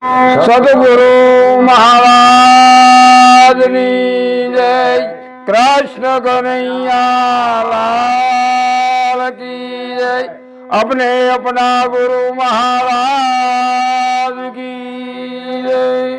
સદગુરુ મહારાજની જય. કૃષ્ણ કનૈયા લાલ કી જય. अपने अपना गुरु महाराज की जय.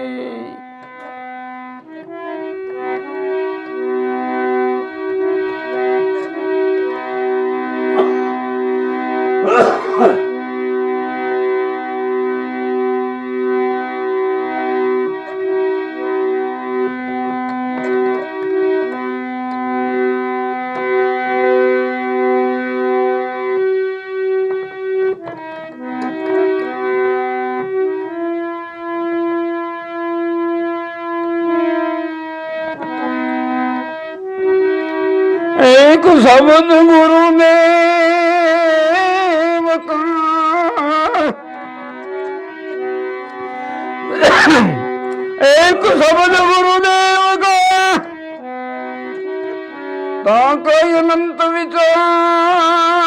एक शब्द गुरु देव का, एक शब्द गुरुदेव का, ताकई अनंत विचार,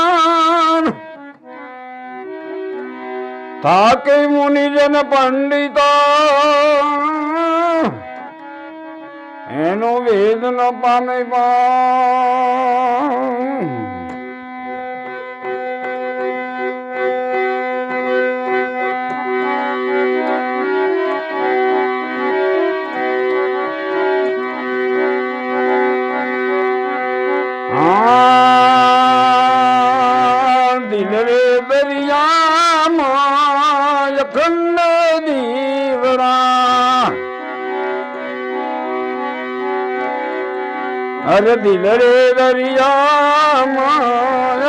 ताकई मुनिजन पंडिता, એનો વેદ ન પામે દિલ રે દરિયામાં અખંડ દીવડા, अरे दिल रे दरिया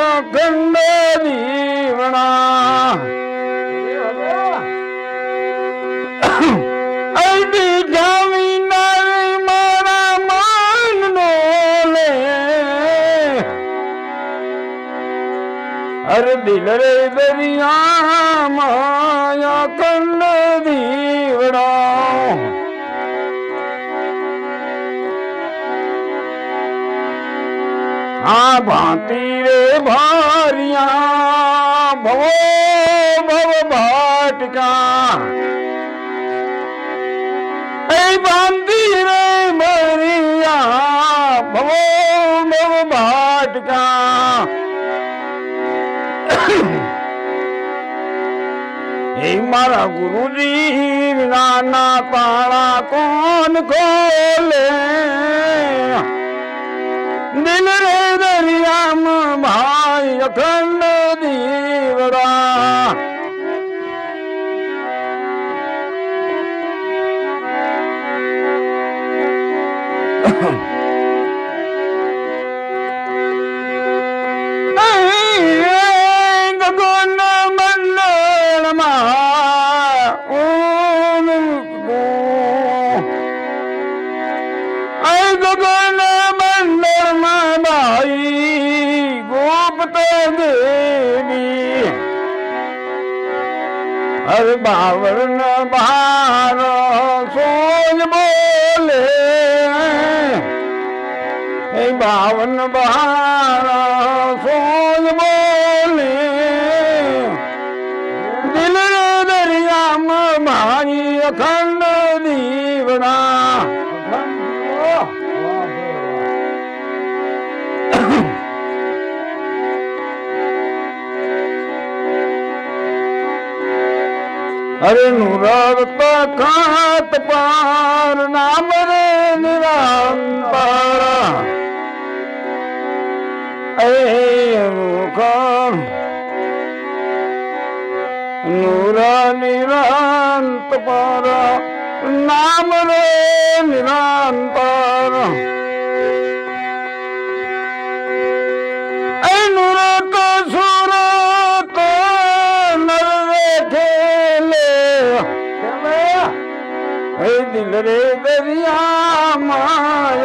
अखंड दीवना, अड़ी जावी नारी मारा मान नो ले, अरे दिल रे दरिया अखंड दीवना, आ भांति रे भारिया भवो भव भाटका, ए भांति रे भरिया भवो भव भाटका, ए मारा गुरुजी नाना ताड़ा कौन खोले, दिल रे दरिया भाई अखंड दीवड़ा, गगन मंडल गगन हर बावन बार सोज बोले, बावन बार सोज बोले, दिल दरिया में भाई अखंड दीवना, अरे नुरत खात पार नाम रे निरंतर, नूर निरंत पर नाम रे निरंतर, नूरत सूरत दिल रे दरिया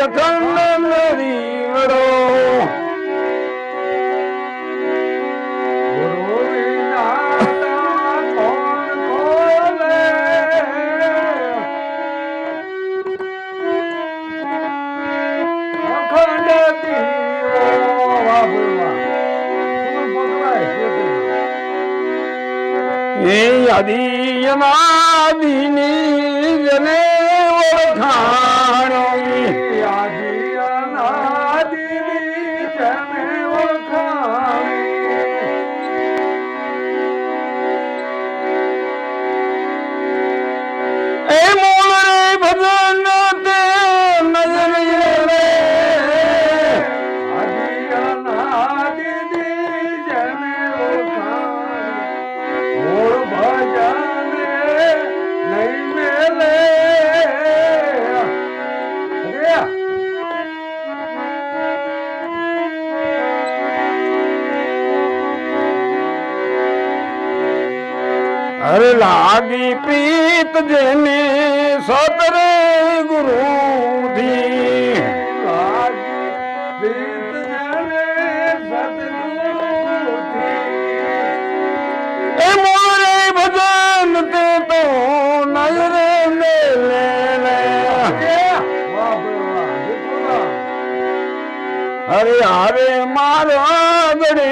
अखंड दीवड़ो, आदि अनादि એ મૂળ રે ભજન તે નજર રે અરે લાગી પ્રીત જેને સતરે ગુરુ થી લાગી પ્રીત જેને સતગુરુ થી એ મોરે ભજન તે તો નજરે લે લે અરે અરે મારા ગળે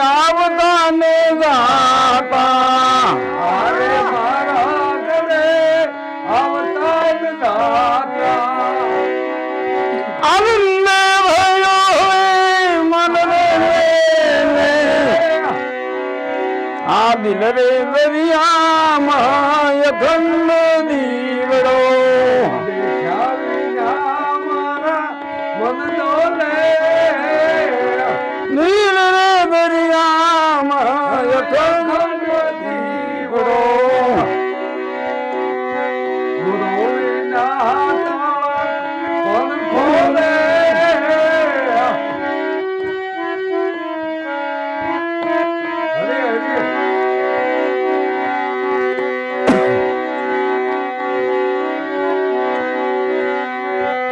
આવતા ને ગાતા આનંદ ભયો મન રે આ દિલ રે દરિયામાં યથન દીવડો દિલ રે દરિયામાં યથન દીવડો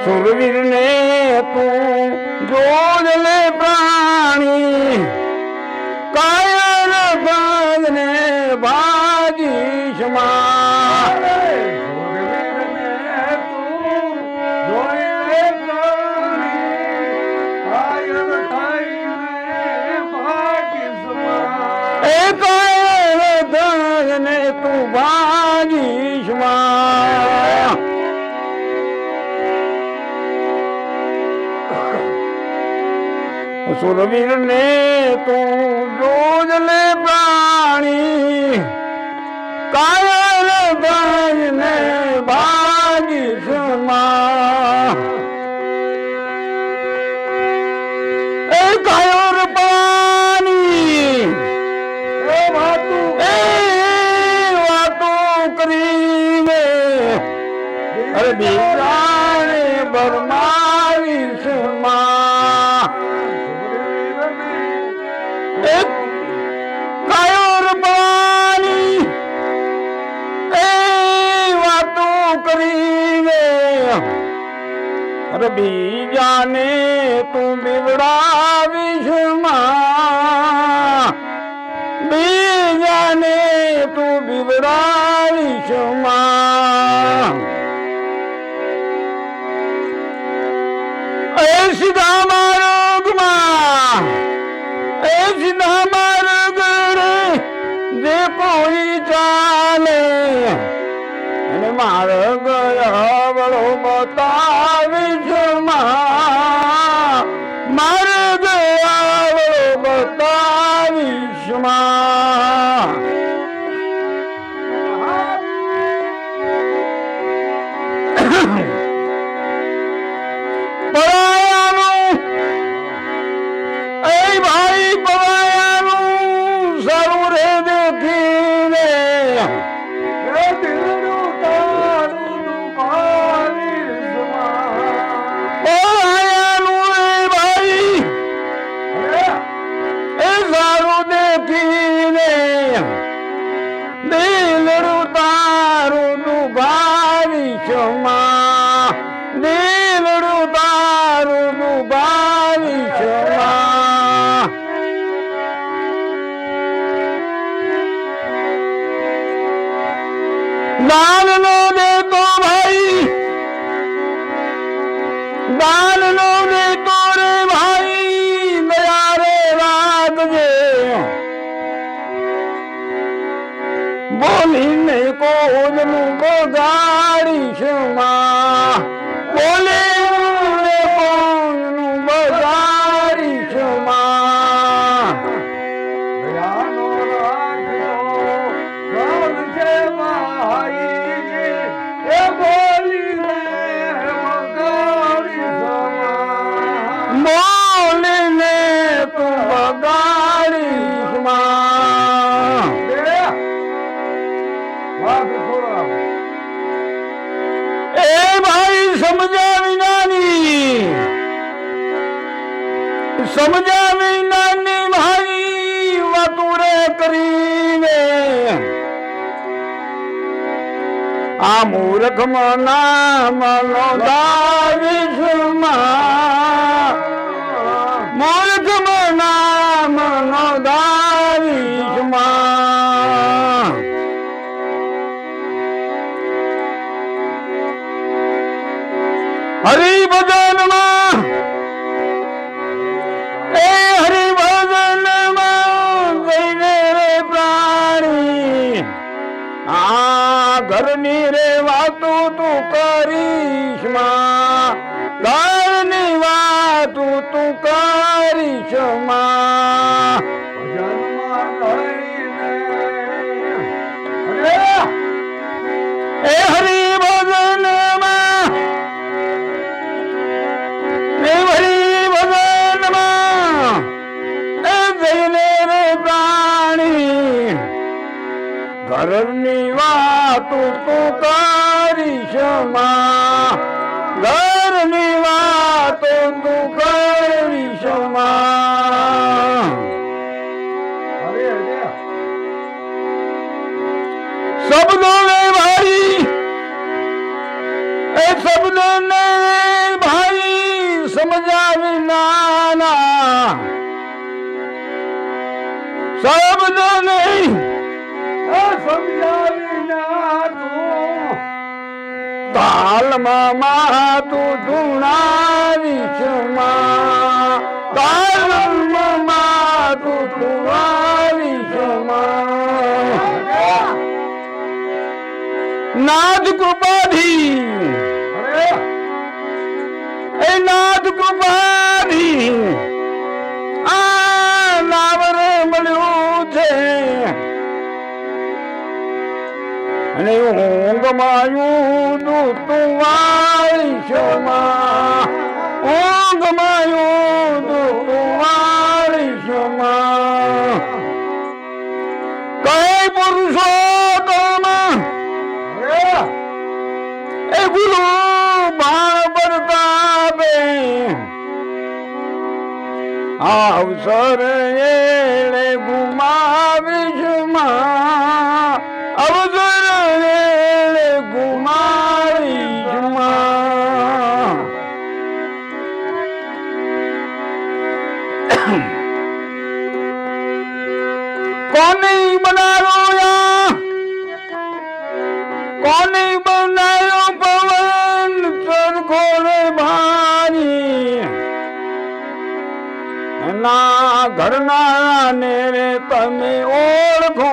સુરવીર ને તું જોજ લે પ્રાણી કાયર ભાગ ને ભાગીશ માં એ કાયર ભાગ ને તું ભાગીશ માં સુરવીર ને તું જોજ લે પ્રાણી કાયર ભાગ ને ભાગીશ માં એ કાયર પાણી એ વાતું કરીને અરે બીજાને બરમાવીશ માં એક કાયોર પાણી એ વાતો કરીને અરે બીજાને તું બીવડાવીશ માં બીજાને તું બીવડાવીશ માં એ સીધા માર્ગમાં એ સીધા માર્ગ રે જે કોઈ ચાલે અને માર્ગ આવડો બતાવીશ માં માર્ગ આવડો બતાવીશ માં પરાયાનું એ ભાઈ પરાયાનું સારું રે દેખીને પરાયાનું એ ભાઈ એ સારું દેખીને દિલડું તારું દુભાવીશ માં દિલડું તારું દુભાવીશ માં દાન નો દેતો ભાઈ દાન નો દેતો રે ભાઈ દયા રે રાખજે બોલીને કોજનું બગાડીશ માં બોલીને કોજનું બગાડીશ માં દયાનો રાખજો છે ભાઈ એ ભાઈ સમજ્યા વિનાની ભાઈ વાતું રે કરીને આ મૂર્ખ નામ નો દાવિશમાં મૂર્ખ નામ નો દાવિશમાં હરિભજનમાં એ હરિભજનમાં જઈને રે પ્રાણી આ ઘરની રે વાતું તું કરીશ માં ઘરની વાતું તું કરીશ માં એ હરિભજનમાં એ હરિભજનમાં એ જઈને રે પ્રાણી ઘરની વાતું તું કરીશ માં ઘરની વાતું તું કરીશ માં શબ્દો ને ભાઈ એ શબ્દો ને ભાઈ સમજાવી નાના શબ્દો નહીં તાલમાં તું ધૂણાવીશ માં તાલમાં તું ધૂણાવીશ માં નાદ કૃપાધી એ નાદ કૃપાધી આ નાવરે મળ્યું છે અને ઊંઘમાયું તું વાળીશ માં ઊંઘમાયું તું વાળીશ માં કઈ પુરુષોત્તમ એ ગુરુ બાણ પ્રતાપે અવસર એળે ગુમાવીશ માં અવસર એળે ગુમાવીશ માં કોને બનાવ્યો કોને બનાવ્યો પવન ચરખો રે ભારી ના ઘરના ને રે તમે ઓળખો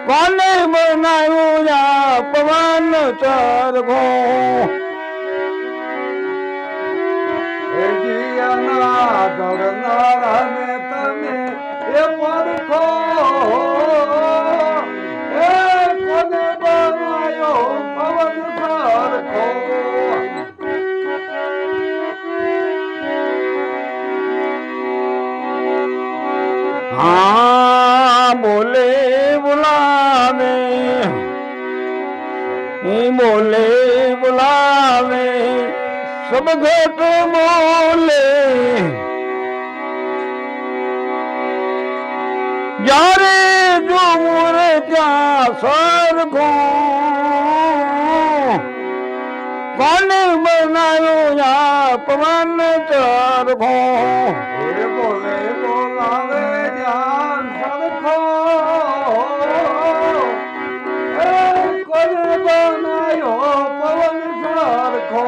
કોને બનાવ્યું આ પવન ચરખો ઘરના ને તમે એ ઓળખો કોને બનાવ્યો પવન ચરખો हाँ बोले बुलावे बोले बुलावे सब घट बोले यारे जो मुरे क्या सर को કોને બનાવ્યો યા પવન ચરખો એ બોલે બોલાવે જાન સરખો એ કોને બનાવ્યો પવન સરખો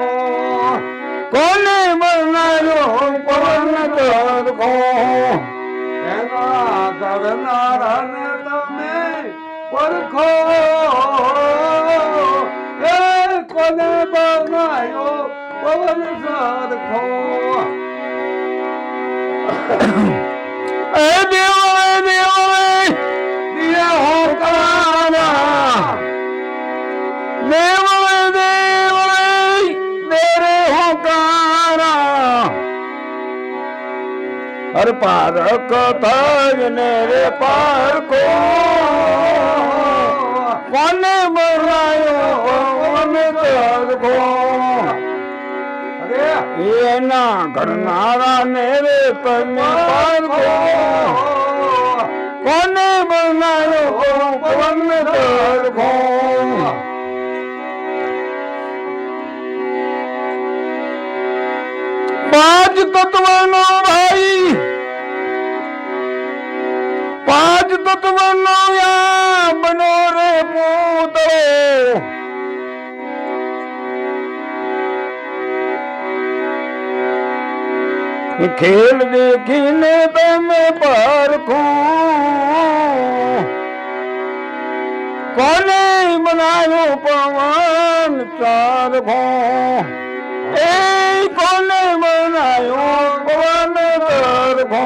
કોને બનાવ્યો પવન ચરખો એના કરનારાને તમે પરખો કોને બનાવ્યો પવન સરખો એ દેવો દિયા હોકારા દેવો દેરે હોકારા हर पारक थायने रे पारको कोने बनायो पवन चरखो अरे एना करनारा ने रे તમે પારકો કોને બનાયો પવન ચરખો પાંચ તત્વનો ભાઈ પાંચ તત્વનો યા બનો રે પૂતળો ખેલ દેખીને તમે પારખો કોને બનાવ્યો પવન ચરખો એ કોને બનાવ્યો પવન ચરખો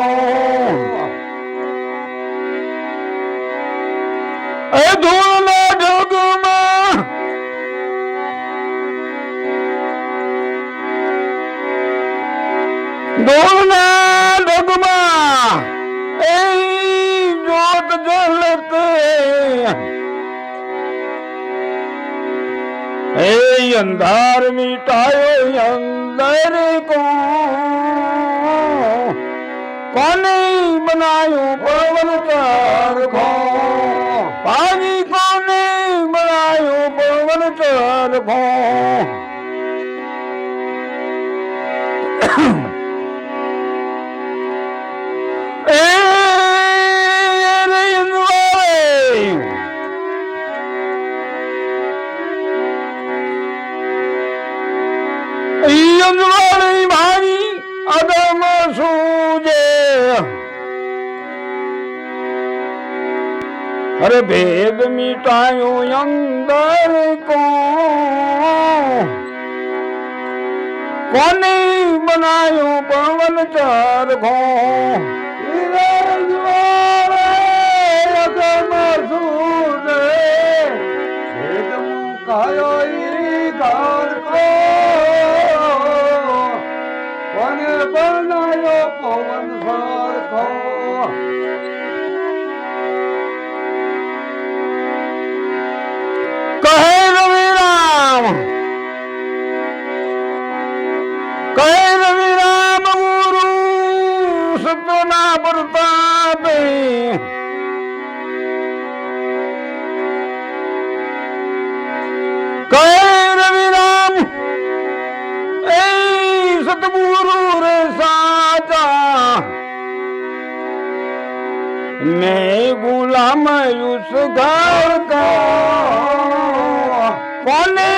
એ ધૂળના ઢગમાં ધૂળના ઢગમાં એ જોત જલતે એ અંધાર મિટાયો અંદર કોને બનાયો પવન ચરખો પાજી કોને બનાયો પવન ચરખો એ રે અંજવાળી મારી અદમ સૂજે અરે ભેદ મિટાયો અંદર કોને બનાયો પવન ચરખો કહે રવિરામ ગુરુ સતના પ્રતાપે કહે રવિરામ એ સતગુરુ રે સાચા मैं गुलाम उस घर का कोने